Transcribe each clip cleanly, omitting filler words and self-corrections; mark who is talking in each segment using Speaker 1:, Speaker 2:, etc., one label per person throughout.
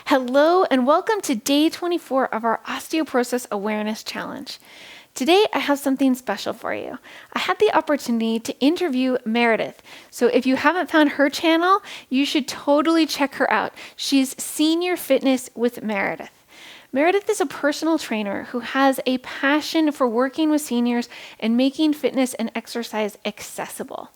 Speaker 1: Hello and welcome to day 24 of our Osteoporosis Awareness Challenge. Today I have something special for you. I had the opportunity to interview Meredith. So if you haven't found her channel, you should totally check her out. She's Senior Fitness with Meredith. Meredith is a personal trainer who has a passion for working with seniors and making fitness and exercise accessible.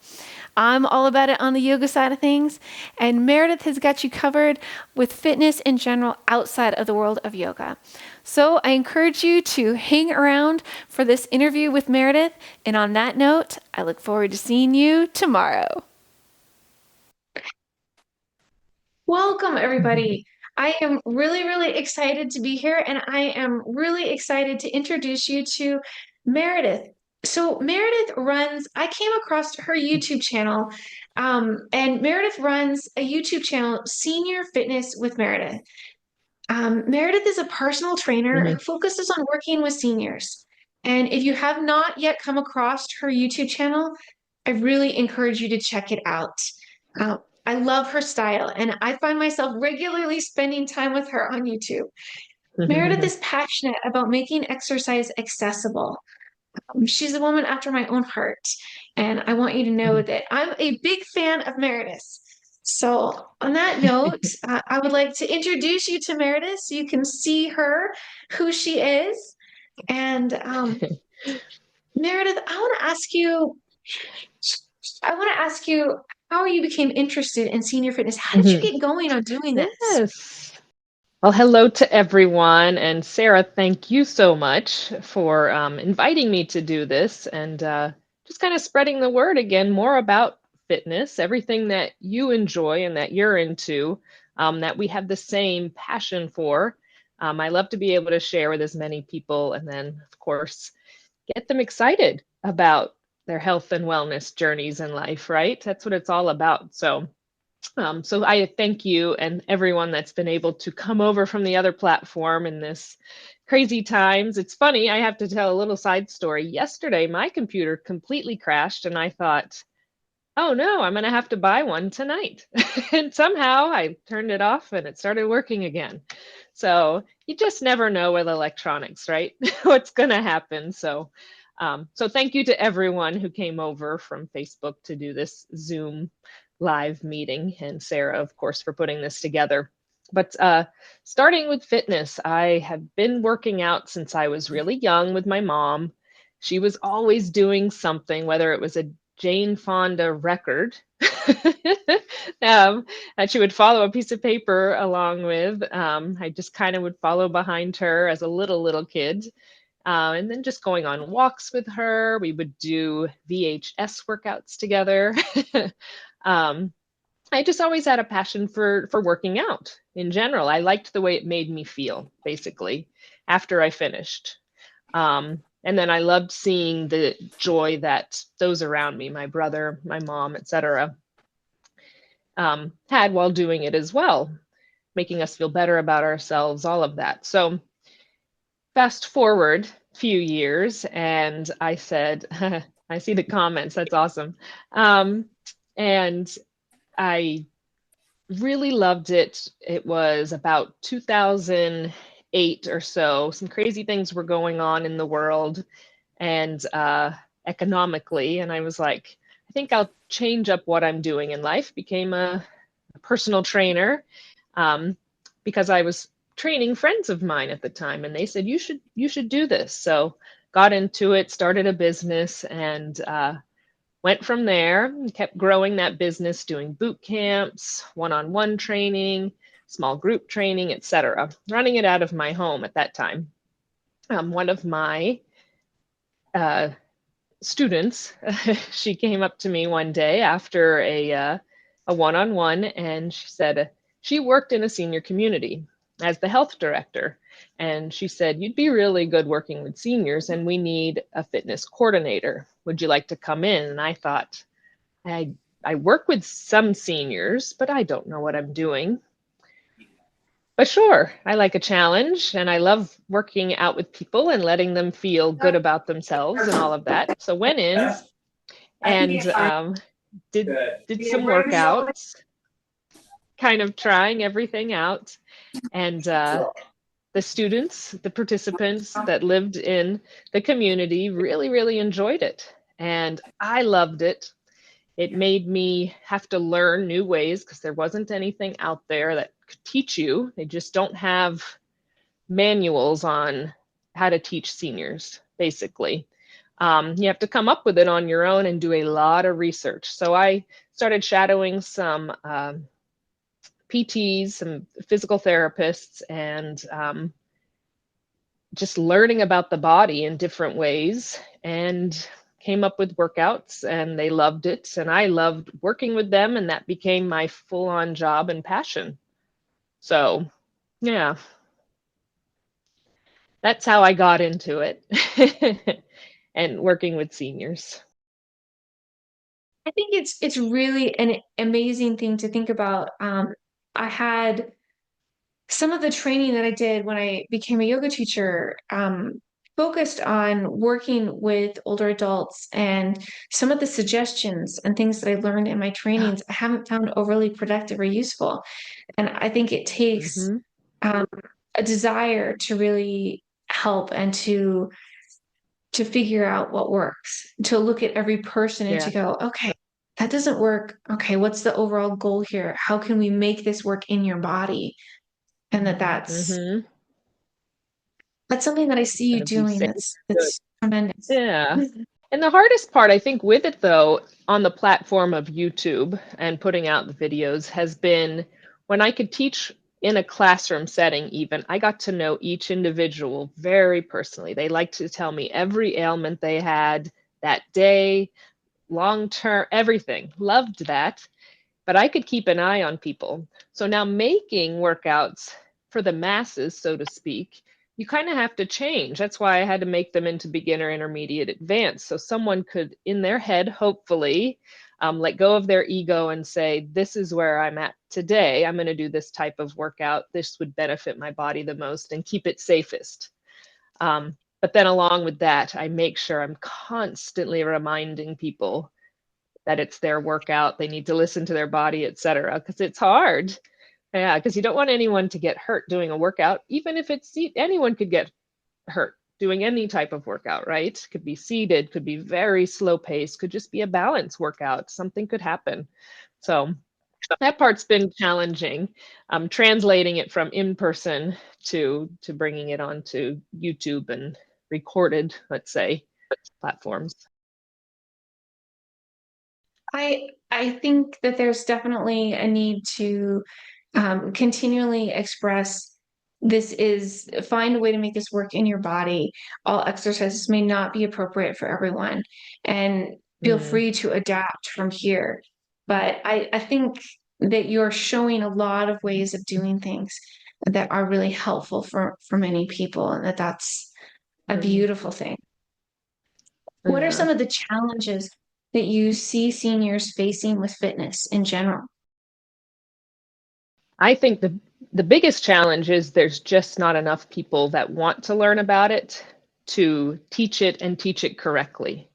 Speaker 1: I'm all about it on the yoga side of things, and Meredith has got you covered with fitness in general outside of the world of yoga. So I encourage you to hang around for this interview with Meredith, and on that note, I look forward to seeing you tomorrow. Welcome, everybody. I am really excited to be here, and I am really excited to introduce you to Meredith. So I came across her YouTube channel, and Meredith runs a YouTube channel, Senior Fitness with Meredith. Meredith is a personal trainer who focuses on working with seniors. And if you have not yet come across her YouTube channel, I really encourage you to check it out. I love her style, and I find myself regularly spending time with her on YouTube. Meredith is passionate about making exercise accessible. She's a woman after my own heart, and I want you to know that I'm a big fan of Meredith. So, on that note, I would like to introduce you to Meredith so you can see her, who she is. And Meredith, I want to ask you how you became interested in senior fitness. How did you get going on doing this?
Speaker 2: Yes. Well, hello to everyone. And Sarah, thank you so much for inviting me to do this and just kind of spreading the word again more about fitness, everything that you enjoy and that you're into, that we have the same passion for. I love to be able to share with as many people and then, of course, get them excited about their health and wellness journeys in life, right? That's what it's all about. So I thank you and everyone that's been able to come over from the other platform in this crazy times. It's funny, I have to tell a little side story. Yesterday, my computer completely crashed and I thought, oh no, I'm going to have to buy one tonight. And somehow I turned it off and it started working again. So you just never know with electronics, right? What's going to happen. So thank you to everyone who came over from Facebook to do this Zoom live meeting, and Sarah, of course, for putting this together. But starting with fitness, I have been working out since I was really young with my mom. She was always doing something, whether it was a Jane Fonda record that she would follow a piece of paper along with. I just kind of would follow behind her as a little kid. And then just going on walks with her. We would do VHS workouts together. I just always had a passion for working out in general. I liked the way it made me feel, basically, after I finished. And then I loved seeing the joy that those around me, my brother, my mom, etc., had while doing it as well, making us feel better about ourselves, all of that. So fast forward a few years, and I said, I see the comments, that's awesome. And I really loved it. It was about 2008 or so. Some crazy things were going on in the world and economically. And I was like, I think I'll change up what I'm doing in life. Became a personal trainer because I was training friends of mine at the time, and they said you should do this. So got into it, started a business, and went from there and kept growing that business, doing boot camps, one-on-one training, small group training, etc. Running it out of my home at that time. One of my students, she came up to me one day after a one-on-one, and she said she worked in a senior community as the health director. And she said, you'd be really good working with seniors, and we need a fitness coordinator. Would you like to come in? And I thought, I work with some seniors, but I don't know what I'm doing. But sure, I like a challenge, and I love working out with people and letting them feel good about themselves and all of that. So went in and did some workouts. kind of trying everything out. And the students, the participants that lived in the community really, really enjoyed it. And I loved it. It made me have to learn new ways because there wasn't anything out there that could teach you. They just don't have manuals on how to teach seniors, basically. You have to come up with it on your own and do a lot of research. So I started shadowing some PTs, some physical therapists, and just learning about the body in different ways, and came up with workouts, and they loved it. And I loved working with them, and that became my full on job and passion. So, yeah, that's how I got into it and working with seniors.
Speaker 1: I think it's really an amazing thing to think about. I had some of the training that I did when I became a yoga teacher, focused on working with older adults, and some of the suggestions and things that I learned in my trainings I haven't found overly productive or useful. And I think it takes
Speaker 2: Hmm.
Speaker 1: um, a desire to really help and to figure out what works, to look at every person and to
Speaker 2: Yeah.
Speaker 1: go, okay, that doesn't work. Okay, what's the overall goal here? How can we make this work in your body? And
Speaker 2: Hmm.
Speaker 1: that's something that I
Speaker 2: It's
Speaker 1: see
Speaker 2: going
Speaker 1: you
Speaker 2: to be
Speaker 1: doing
Speaker 2: safe. Good.
Speaker 1: that's tremendous.
Speaker 2: Yeah. And the hardest part, I think, with it though, on the platform of YouTube and putting out the videos has been when I could teach in a classroom setting, even, I got to know each individual very personally. They liked to tell me every ailment they had that day, long term, everything. Loved that. But I could keep an eye on people. So now making workouts for the masses, so to speak, you kind of have to change. That's why I had to make them into beginner, intermediate, advanced. So someone could, in their head, hopefully, let go of their ego and say, this is where I'm at today. I'm going to do this type of workout. This would benefit my body the most and keep it safest. But then along with that, I make sure I'm constantly reminding people that it's their workout, they need to listen to their body, etc. Because it's hard. Yeah, because you don't want anyone to get hurt doing a workout, even if it's anyone could get hurt doing any type of workout, right? Could be seated, could be very slow paced, could just be a balance workout. Something could happen. So that part's been challenging. Translating it from in person to bringing it onto YouTube and recorded, let's say, platforms.
Speaker 1: I think that there's definitely a need to continually express this is find a way to make this work in your body. All exercises may not be appropriate for everyone, and feel
Speaker 2: Mm,
Speaker 1: free to adapt from here. But I think that you're showing a lot of ways of doing things that are really helpful for many people, and that's a
Speaker 2: mm,
Speaker 1: beautiful thing. What are
Speaker 2: yeah.
Speaker 1: some of the challenges that you see seniors facing with fitness in general?
Speaker 2: I think the biggest challenge is there's just not enough people that want to learn about it to teach it and teach it correctly.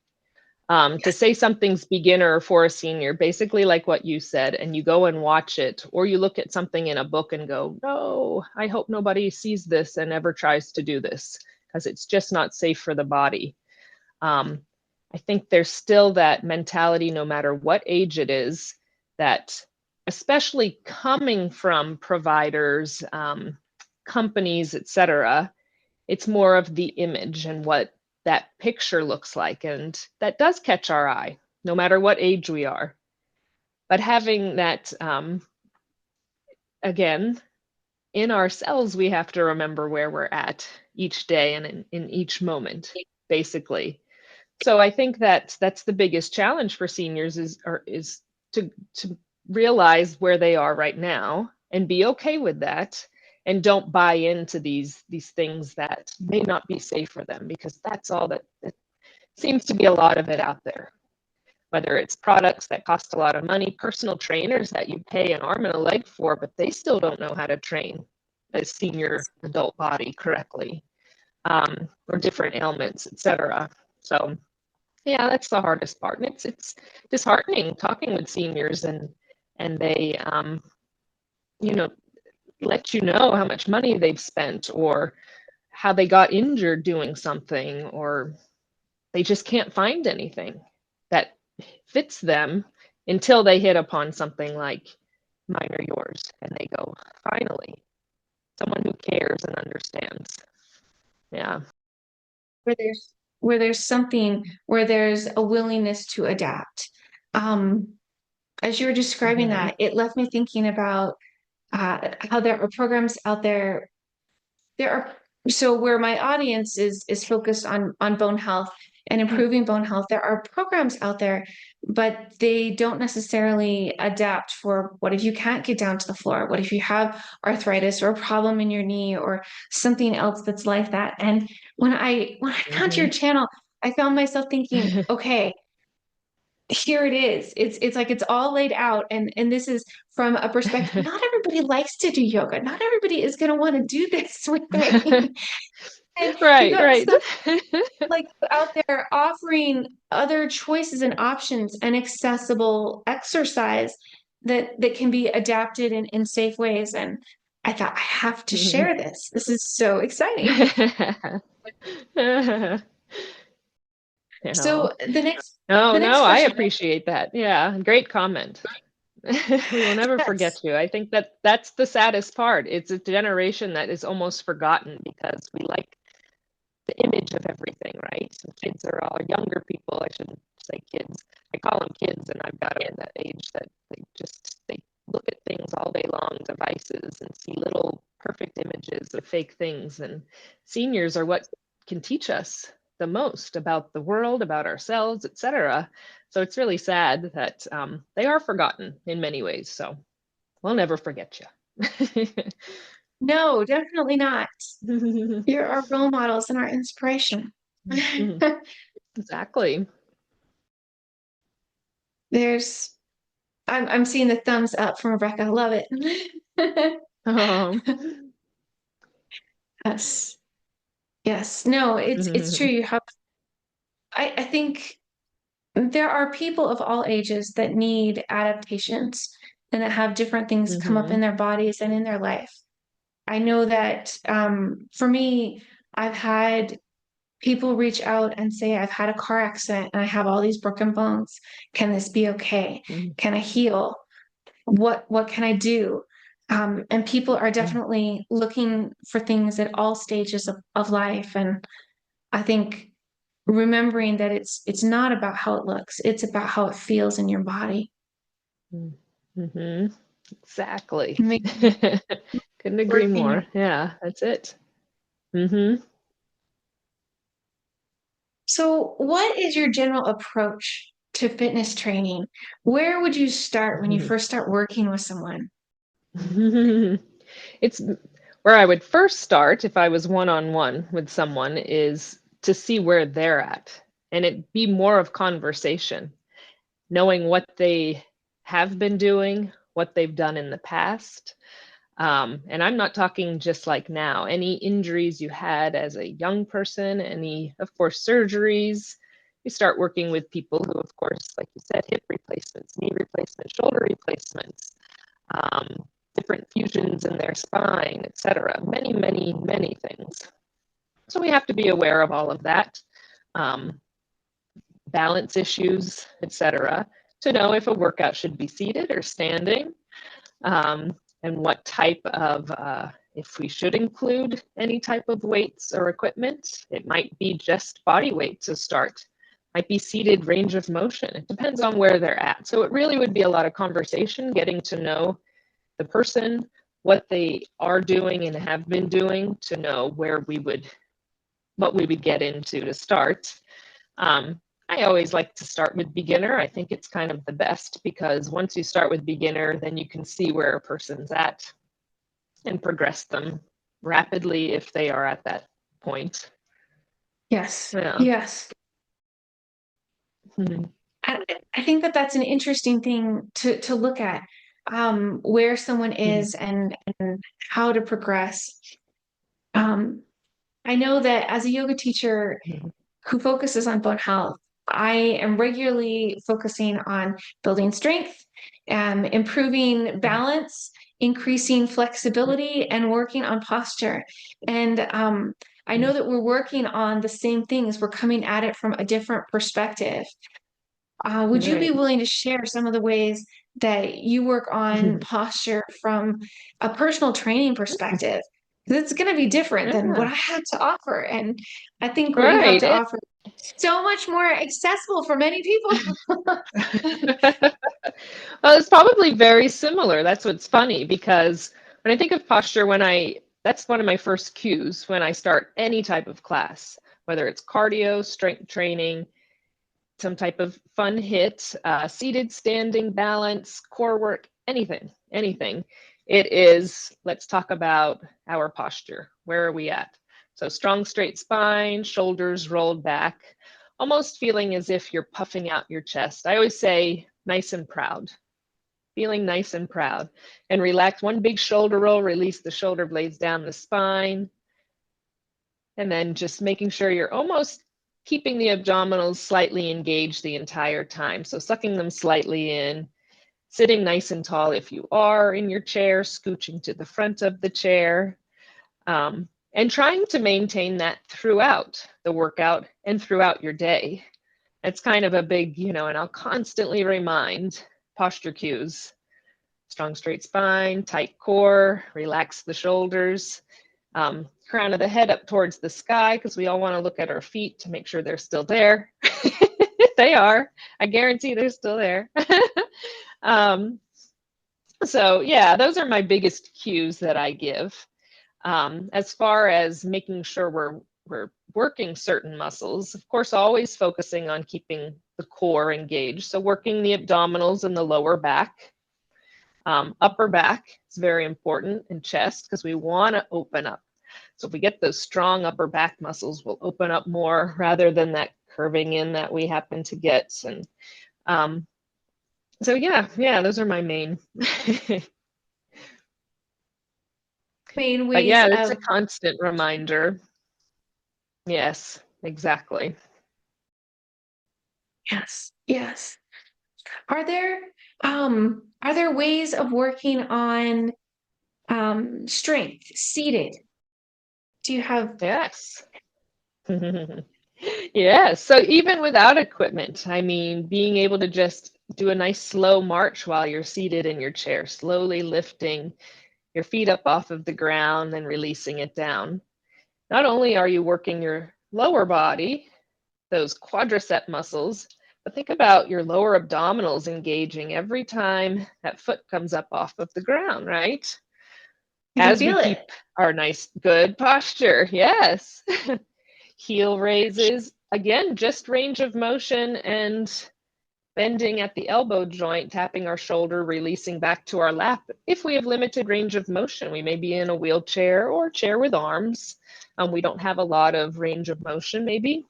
Speaker 2: To
Speaker 1: Yes.
Speaker 2: say something's beginner for a senior, basically like what you said, and you go and watch it, or you look at something in a book and go, no, I hope nobody sees this and ever tries to do this because it's just not safe for the body. Um, I think there's still that mentality, no matter what age it is, that especially coming from providers, companies, etc., it's more of the image and what that picture looks like. And that does catch our eye, no matter what age we are. But having that, again, in ourselves, we have to remember where we're at each day and in each moment, basically. So I think that that's the biggest challenge for seniors is to realize where they are right now and be okay with that and don't buy into these things that may not be safe for them, because that's all that it seems to be a lot of it out there. Whether it's products that cost a lot of money, personal trainers that you pay an arm and a leg for, but they still don't know how to train a senior adult body correctly, or different ailments, etc. So yeah, that's the hardest part. And it's disheartening talking with seniors and they you know, let you know how much money they've spent or how they got injured doing something, or they just can't find anything that fits them until they hit upon something like mine or yours, and they go, finally, someone who cares and understands. Yeah.
Speaker 1: Where there's something where there's a willingness to adapt. Um, as you were describing
Speaker 2: Mm-hmm.
Speaker 1: that, it left me thinking about how there are programs out there. There are so where my audience is focused on bone health and improving bone health, there are programs out there, but they don't necessarily adapt for what if you can't get down to the floor? What if you have arthritis or a problem in your knee or something else that's like that? And when I found your
Speaker 2: Mm-hmm.
Speaker 1: channel, I found myself thinking, okay, here it is. It's like it's all laid out, and this is from a perspective. Not everybody likes to do yoga. Not everybody is going to want to do this with me. And you
Speaker 2: Right,
Speaker 1: got
Speaker 2: right.
Speaker 1: some like out there offering other choices and options and accessible exercise that can be adapted in safe ways. And I thought I have to share this. This is so exciting.
Speaker 2: Yeah.
Speaker 1: So the next
Speaker 2: No,
Speaker 1: the next
Speaker 2: no, I
Speaker 1: question.
Speaker 2: appreciate that. Yeah, great comment. We will never forget
Speaker 1: Yes.
Speaker 2: you. I think that that's the saddest part. It's a generation that is almost forgotten because we like the image of everything, right? So kids are all younger people. I shouldn't say kids. I call them kids, and I've got them in that age that they look at things all day long, devices, and see little perfect images of fake things. And seniors are what can teach us the most about the world, about ourselves, etc. So it's really sad that they are forgotten in many ways. So we'll never forget you.
Speaker 1: No, definitely not. You're our role models and our inspiration.
Speaker 2: Exactly.
Speaker 1: There's I'm seeing the thumbs up from Rebecca. I love it.
Speaker 2: Um,
Speaker 1: Yes. Yes. No, it's true. You have I think there are people of all ages that need adaptations and that have different things come up in
Speaker 2: mhm,
Speaker 1: their bodies and in their life. I know that for me, I've had people reach out and say, I've had a car accident and I have all these broken bones. Can this be okay?
Speaker 2: mhm,
Speaker 1: Can I heal? What can I do? And people are
Speaker 2: mhm,
Speaker 1: definitely looking for things at all stages of life. And I think remembering that it's not about how it looks, it's about how it feels in your body.
Speaker 2: mhm. Exactly.
Speaker 1: Make
Speaker 2: Couldn't agree
Speaker 1: work in your
Speaker 2: more. Yeah, that's it. Hmm.
Speaker 1: So, what is your general approach to fitness training? Where would you start when you first start working with someone?
Speaker 2: It's where I would first start if I was one-on-one with someone is to see where they're at, and it be more of conversation, knowing what they have been doing, what they've done in the past. And I'm not talking just like now, any injuries you had as a young person, any, of course, surgeries. You start working with people who, of course, like you said, hip replacements, knee replacements, shoulder replacements, um, different fusions in their spine, etc. Many, many, many things. So we have to be aware of all of that, um, balance issues, etc., to know if a workout should be seated or standing, and what type of, if we should include any type of weights or equipment. It might be just body weight to start, might be seated range of motion. It depends on where they're at. So it really would be a lot of conversation, getting to know the person, what they are doing and have been doing, to know what we would get into to start. Um, I always like to start with beginner. I think it's kind of the best because once you start with beginner, then you can see where a person's at and progress them rapidly if they are at that point.
Speaker 1: Yes,
Speaker 2: Yeah.
Speaker 1: yes.
Speaker 2: Mhm.
Speaker 1: I, I think that that's an interesting thing to look at, where someone
Speaker 2: Mhm.
Speaker 1: is and how to progress. Um, I know that as a yoga teacher
Speaker 2: Mhm.
Speaker 1: who focuses on bone health, I am regularly focusing on building strength, improving balance, increasing flexibility and working on posture. And I know that we're working on the same things. We're coming at it from a different perspective. Would you be
Speaker 2: Right.
Speaker 1: willing to share some of the ways that you work on posture from a personal training perspective? Because it's going to be different than what
Speaker 2: Yeah.
Speaker 1: I have to offer. And I think what you have
Speaker 2: Right.
Speaker 1: to offer is so much more accessible for many people.
Speaker 2: Well, it's probably very similar. That's what's funny because when I think of posture, that's one of my first cues when I start any type of class, whether it's cardio, strength training, some type of fun hit, seated, standing, balance, core work, anything. It is, let's talk about our posture. Where are we at? So strong, straight spine, shoulders rolled back, almost feeling as if you're puffing out your chest. I always say nice and proud, feeling nice and proud. And relax one big shoulder roll, release the shoulder blades down the spine. And then just making sure you're almost keeping the abdominals slightly engaged the entire time. So sucking them slightly in, sitting nice and tall if you are in your chair, scooching to the front of the chair, and trying to maintain that throughout the workout and throughout your day. It's kind of a big, and I'll constantly remind posture cues. Strong straight spine, tight core, relax the shoulders, crown of the head up towards the sky because we all want to look at our feet to make sure they're still there. They are. I guarantee they're still there. So yeah, those are my biggest cues that I give. As far as making sure we're working certain muscles, of course, always focusing on keeping the core engaged. So working the abdominals and the lower back. Upper back is very important, and chest because we want to open up. So if we get those strong upper back muscles, we'll open up more rather than that curving in that we happen to get. And so yeah, those are my main.
Speaker 1: Main
Speaker 2: But
Speaker 1: ways
Speaker 2: yeah, it's a
Speaker 1: of,
Speaker 2: constant reminder. Yes, exactly.
Speaker 1: yes, yes. Are there ways of working on strength seated? Do you have
Speaker 2: Yes. Yeah, so even without equipment, I mean, being able to just do a nice slow march while you're seated in your chair, slowly lifting your feet up off of the ground and releasing it down. Not only are you working your lower body, those quadricep muscles, but think about your lower abdominals engaging every time that foot comes up off of the ground, right?
Speaker 1: you can
Speaker 2: As we
Speaker 1: feel it?
Speaker 2: keep our nice, good posture. Yes. Heel raises, again, just range of motion and bending at the elbow joint, tapping our shoulder, releasing back to our lap. If we have limited range of motion, we may be in a wheelchair or chair with arms. We don't have a lot of range of motion, maybe.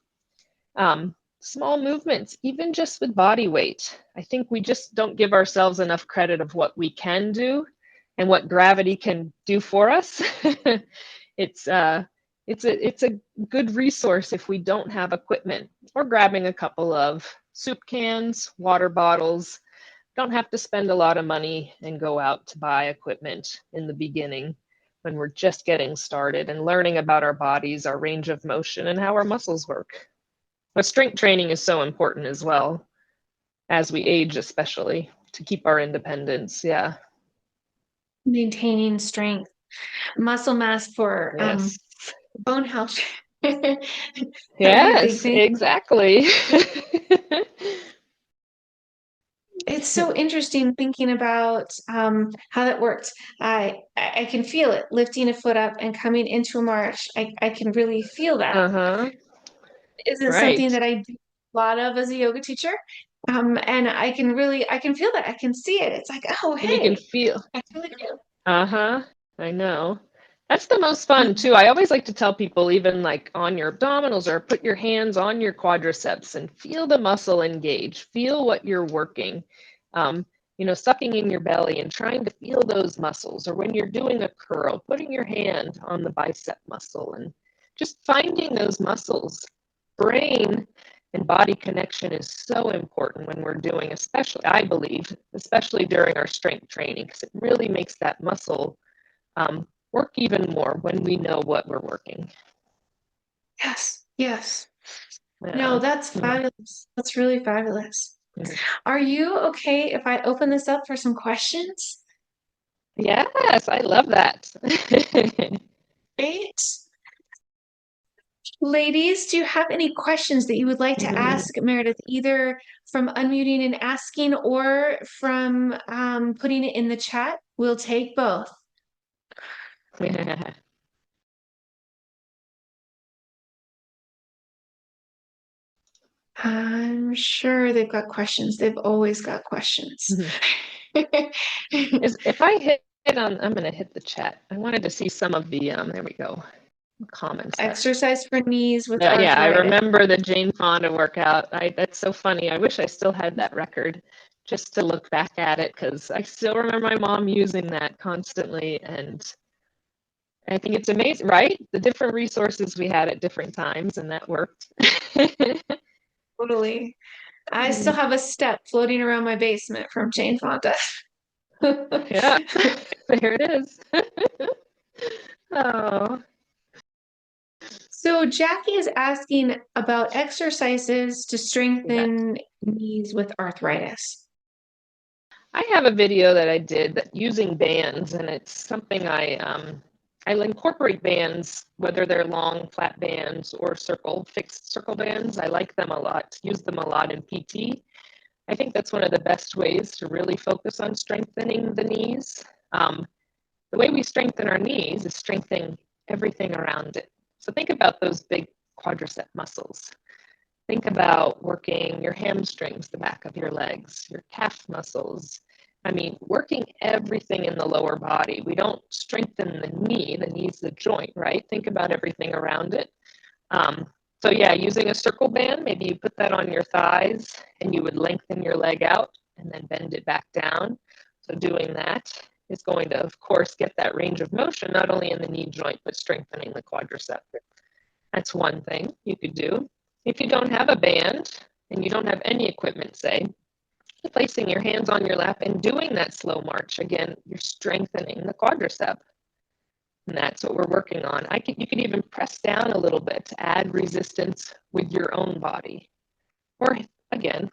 Speaker 2: Small movements, even just with body weight. I think we just don't give ourselves enough credit of what we can do and what gravity can do for us. it's it's a good resource if we don't have equipment, or grabbing a couple of soup cans, water bottles. Don't have to spend a lot of money and go out to buy equipment in the beginning when we're just getting started and learning about our bodies, our range of motion, and how our muscles work. But strength training is so important as well as we age, especially to keep our independence. Yeah.
Speaker 1: Maintaining strength, muscle mass for
Speaker 2: Yes.
Speaker 1: bone health. That'd be a big
Speaker 2: Yes,
Speaker 1: thing.
Speaker 2: exactly.
Speaker 1: It's so interesting thinking about how that works. I can feel it lifting a foot up and coming into a march. I can really feel that.
Speaker 2: Uh-huh.
Speaker 1: Isn't something
Speaker 2: Right.
Speaker 1: that I do a lot of as a yoga teacher. And I can feel that. I can see it. It's like, oh,
Speaker 2: And you can
Speaker 1: hey,
Speaker 2: feel,
Speaker 1: that's really good.
Speaker 2: uh-huh. I know. That's the most fun too. I always like to tell people, even like on your abdominals, or put your hands on your quadriceps and feel the muscle engage. Feel what you're working. Um, sucking in your belly and trying to feel those muscles. Or when you're doing a curl, putting your hand on the bicep muscle and just finding those muscles. Brain And body connection is so important when we're doing, especially, I believe, especially during our strength training, because it really makes that muscle work even more when we know what we're working.
Speaker 1: Yes, yes. No,
Speaker 2: Yeah.
Speaker 1: that's fabulous. That's really fabulous.
Speaker 2: Mhm.
Speaker 1: Are you okay if I open this up for some questions?
Speaker 2: Yes, I love that.
Speaker 1: Great. Ladies, do you have any questions that you would like to ask Meredith, either from unmuting and asking or from putting it in the chat? We'll take both. I'm sure they've got questions. They've always got questions.
Speaker 2: If I hit on, I'm going to hit the chat. I wanted to see some of the, there we go, comments that.
Speaker 1: Exercise for knees with
Speaker 2: Yeah, I
Speaker 1: arthritis.
Speaker 2: remember the Jane Fonda workout. That's so funny. I wish I still had that record just to look back at it, because I still remember my mom using that constantly. And I think it's amazing, right? The different resources we had at different times, and that worked.
Speaker 1: Totally. I still have a step floating around my basement from Jane Fonda.
Speaker 2: Yeah, there it is. Oh.
Speaker 1: So Jackie is asking about exercises to
Speaker 2: You bet.
Speaker 1: strengthen knees with arthritis.
Speaker 2: I have a video that I did using bands, and it's something I'll incorporate bands, whether they're long flat bands or fixed circle bands. I like them a lot, use them a lot in PT. I think that's one of the best ways to really focus on strengthening the knees. The way we strengthen our knees is strengthening everything around it. So think about those big quadricep muscles. Think about working your hamstrings, the back of your legs, your calf muscles. I mean, working everything in the lower body. We don't strengthen the knee. The knee's the joint, right? Think about everything around it. Um, so yeah, using a circle band, maybe you put that on your thighs and you would lengthen your leg out and then bend it back down. So doing that is going to, of course, get that range of motion, not only in the knee joint, but strengthening the quadricep. That's one thing you could do. If you don't have a band and you don't have any equipment, say, placing your hands on your lap and doing that slow march, again, you're strengthening the quadricep. And that's what we're working on. You could even press down a little bit to add resistance with your own body. Or again,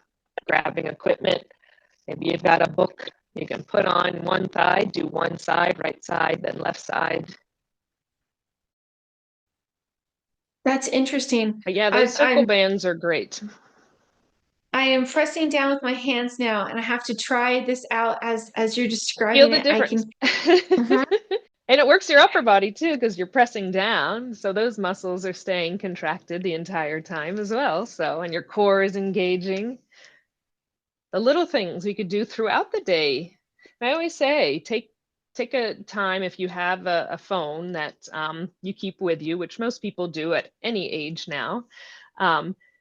Speaker 2: grabbing equipment. Maybe you've got a book you can put on one thigh, do one side, right side, then left side.
Speaker 1: That's interesting.
Speaker 2: But yeah, those
Speaker 1: I,
Speaker 2: circle
Speaker 1: I'm
Speaker 2: bands are great.
Speaker 1: I am pressing down with my hands now, and I have to try this out as you're
Speaker 2: Feel
Speaker 1: describing
Speaker 2: the
Speaker 1: it. I
Speaker 2: difference.
Speaker 1: can. Mhm.
Speaker 2: And it works your upper body too, because you're pressing down. So those muscles are staying contracted the entire time as well. So, and your core is engaging. The little things we could do throughout the day. I always say, take a time if you have a phone that you keep with you, which most people do at any age now.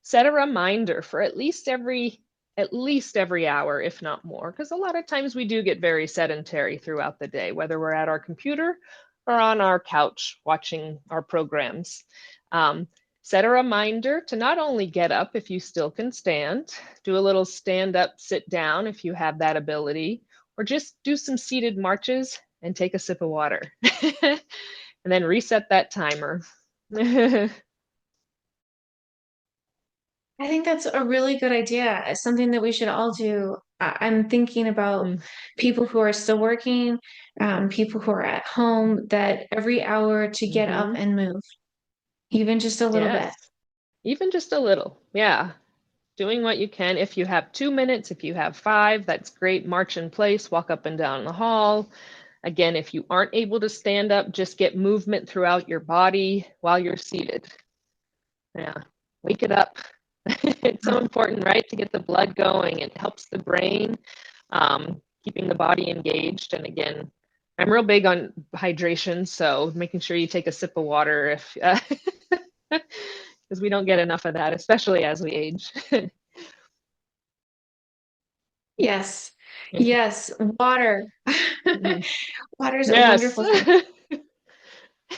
Speaker 2: Set a reminder for at least every hour, if not more, because a lot of times we do get very sedentary throughout the day, whether we're at our computer or on our couch watching our programs. Um, Set a reminder to not only get up if you still can stand, do a little stand up, sit down if you have that ability, or just do some seated marches and take a sip of water. And then reset that timer.
Speaker 1: I think that's a really good idea. It's something that we should all do. I'm thinking about people who are still working, people who are at home, that every hour to get up
Speaker 2: Mm-hmm.
Speaker 1: and move, even just a little bit.
Speaker 2: Yes, even just a little. Yeah. Doing what you can. If you have 2 minutes, if you have five, that's great. March in place, walk up and down the hall. Again, if you aren't able to stand up, just get movement throughout your body while you're seated. Yeah, wake it up. It's so important, right, to get the blood going. It helps the brain, keeping the body engaged. And again, I'm real big on hydration, so making sure you take a sip of water if because we don't get enough of that, especially as we age.
Speaker 1: Yes, yes, water. Water is a
Speaker 2: Yes.
Speaker 1: wonderful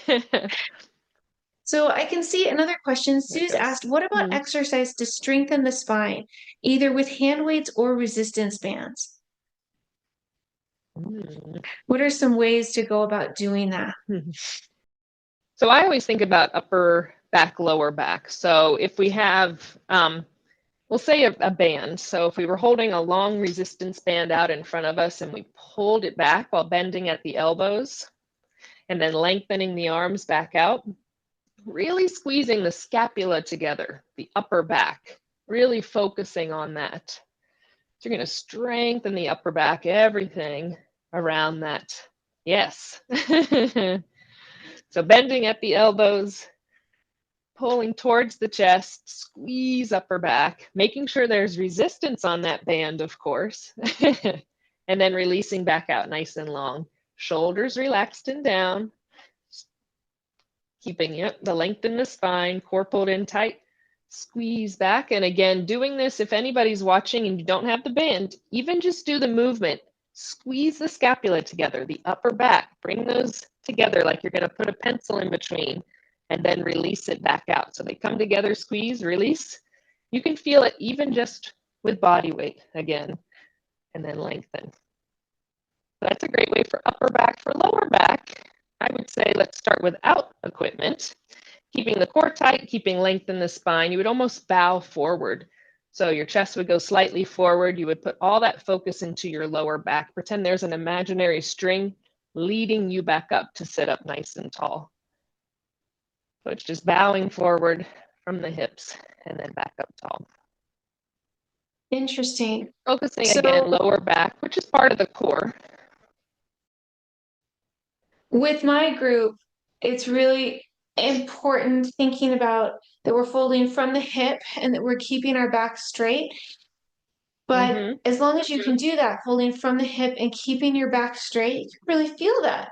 Speaker 1: thing. So I can see another question.
Speaker 2: There it
Speaker 1: Sue's
Speaker 2: goes.
Speaker 1: asked, what about
Speaker 2: Mm.
Speaker 1: exercise to strengthen the spine, either with hand weights or resistance bands?
Speaker 2: Mm.
Speaker 1: What are some ways to go about doing that?
Speaker 2: So I always think about upper back, lower back. So if we have, we'll say a band. So if we were holding a long resistance band out in front of us and we pulled it back while bending at the elbows and then lengthening the arms back out, really squeezing the scapula together, the upper back, really focusing on that. So you're going to strengthen the upper back, everything around that. Yes. So bending at the elbows, pulling towards the chest, squeeze upper back, making sure there's resistance on that band, of course, and then releasing back out nice and long. Shoulders relaxed and down, keeping the length in the spine, core pulled in tight, squeeze back. And again, doing this, if anybody's watching and you don't have the band, even just do the movement. Squeeze the scapula together, the upper back, bring those together like you're going to put a pencil in between, and then release it back out. So they come together, squeeze, release. You can feel it even just with body weight again, and then lengthen. That's a great way for upper back. For lower back, I would say let's start without equipment. Keeping the core tight, keeping length in the spine, you would almost bow forward. So your chest would go slightly forward. You would put all that focus into your lower back. Pretend there's an imaginary string leading you back up to sit up nice and tall. So it's just bowing forward from the hips and then back up tall.
Speaker 1: Interesting.
Speaker 2: Focusing
Speaker 1: So
Speaker 2: again, lower back, which is part of the core.
Speaker 1: with my group, it's really important thinking about that we're folding from the hip and that we're keeping our back straight. But
Speaker 2: Mm-hmm.
Speaker 1: as long as you can do that, folding from the hip and keeping your back straight, you can really feel that.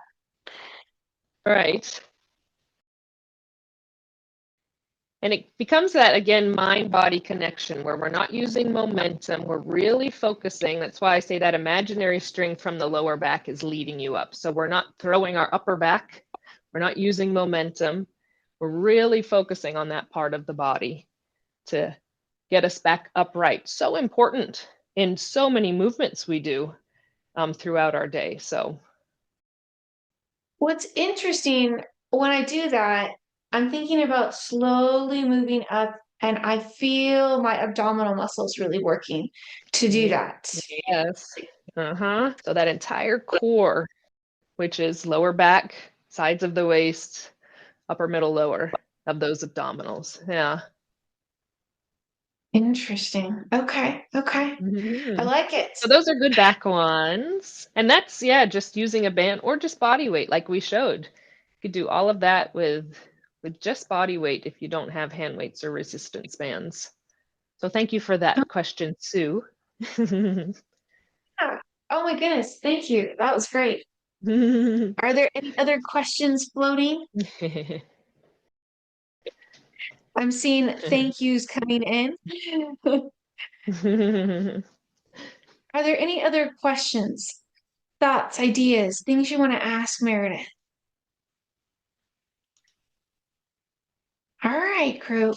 Speaker 2: Right. And it becomes that, again, mind-body connection where we're not using momentum, we're really focusing. That's why I say that imaginary string from the lower back is leading you up. So we're not throwing our upper back, we're not using momentum. We're really focusing on that part of the body to get us back upright. So important in so many movements we do throughout our day. So,
Speaker 1: What's interesting when I do that, I'm thinking about slowly moving up, and I feel my abdominal muscles really working to do that.
Speaker 2: yes. Uh-huh. So that entire core, which is lower back, sides of the waist, upper, middle, lower of those abdominals. Yeah.
Speaker 1: Interesting. Okay. Okay. I
Speaker 2: Hmm.
Speaker 1: like it.
Speaker 2: So those are good back ones. And that's, yeah, just using a band or just body weight like we showed. You could do all of that with just body weight if you don't have hand weights or resistance bands. So thank you for that question, Sue.
Speaker 1: Yeah. Oh my goodness. Thank you. That was great. Are there any other questions floating? I'm seeing thank yous coming in. Are there any other questions, thoughts, ideas, things you want to ask Meredith? All right, group.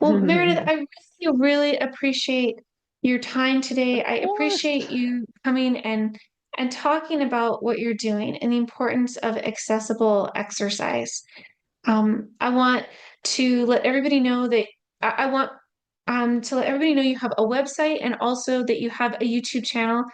Speaker 1: Well, Meredith, I really, really appreciate your time today.
Speaker 2: Of
Speaker 1: I
Speaker 2: course.
Speaker 1: appreciate you coming and talking about what you're doing and the importance of accessible exercise. I want to let everybody know that I want to let everybody know you have a website and also that you have a YouTube channel.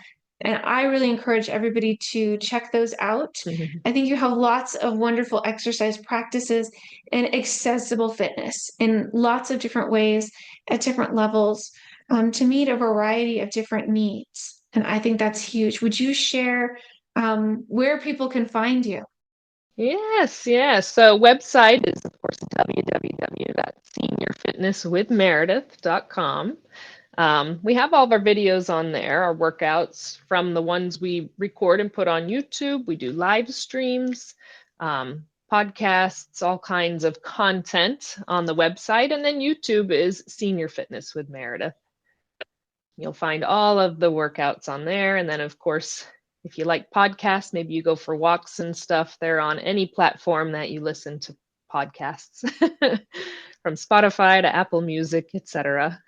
Speaker 1: And I really encourage everybody to check those out. I think you have lots of wonderful exercise practices and accessible fitness in lots of different ways at different levels to meet a variety of different needs. And I think that's huge. Would you share where people can find you?
Speaker 2: Yes, yes. So website is of course www.seniorfitnesswithmeredith.com. We have all of our videos on there, our workouts from the ones we record and put on YouTube. We do live streams, podcasts, all kinds of content on the website. And then YouTube is Senior Fitness with Meredith. You'll find all of the workouts on there. And then, of course, If you like podcasts, maybe you go for walks and stuff. They're on any platform that you listen to podcasts, from Spotify to Apple Music, etc.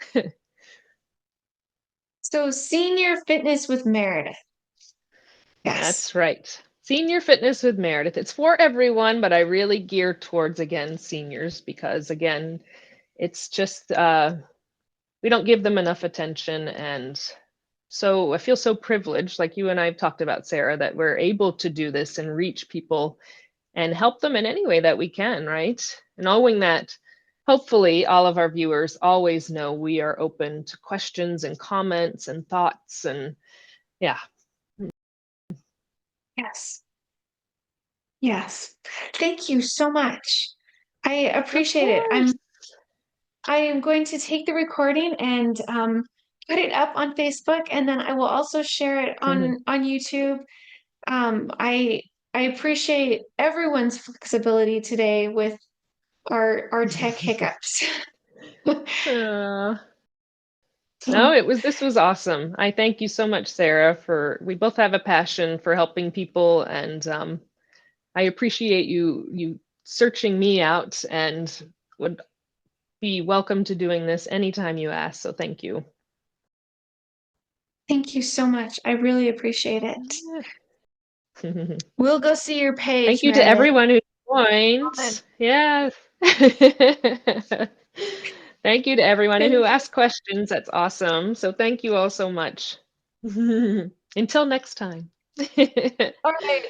Speaker 1: So senior fitness with Meredith. Yes.
Speaker 2: That's right. Senior Fitness with Meredith. It's for everyone, but I really gear towards, again, seniors because, again, it's just we don't give them enough attention. And so I feel so privileged, like you and I have talked about, Sarah, that we're able to do this and reach people and help them in any way that we can, right? Knowing that hopefully all of our viewers always know we are open to questions and comments and thoughts. And yeah.
Speaker 1: Yes. Yes. Thank you so much. I
Speaker 2: Of
Speaker 1: appreciate it.
Speaker 2: course.
Speaker 1: I am going to take the recording and put it up on Facebook, and then I will also share it on YouTube. I appreciate everyone's flexibility today with our tech hiccups.
Speaker 2: uh, no,
Speaker 1: So
Speaker 2: this was awesome. I thank you so much, Sarah, for we both have a passion for helping people, and I appreciate you searching me out and would be welcome to doing this anytime you ask. So thank you.
Speaker 1: thank you so much. I really appreciate it.
Speaker 2: Thank
Speaker 1: We'll go see your page,
Speaker 2: you to
Speaker 1: Meredith.
Speaker 2: everyone who joined.
Speaker 1: Comment.
Speaker 2: Yes. Thank you to everyone who
Speaker 1: Thank you.
Speaker 2: asked questions. That's awesome. So thank you all so much. Until next time.
Speaker 1: All right.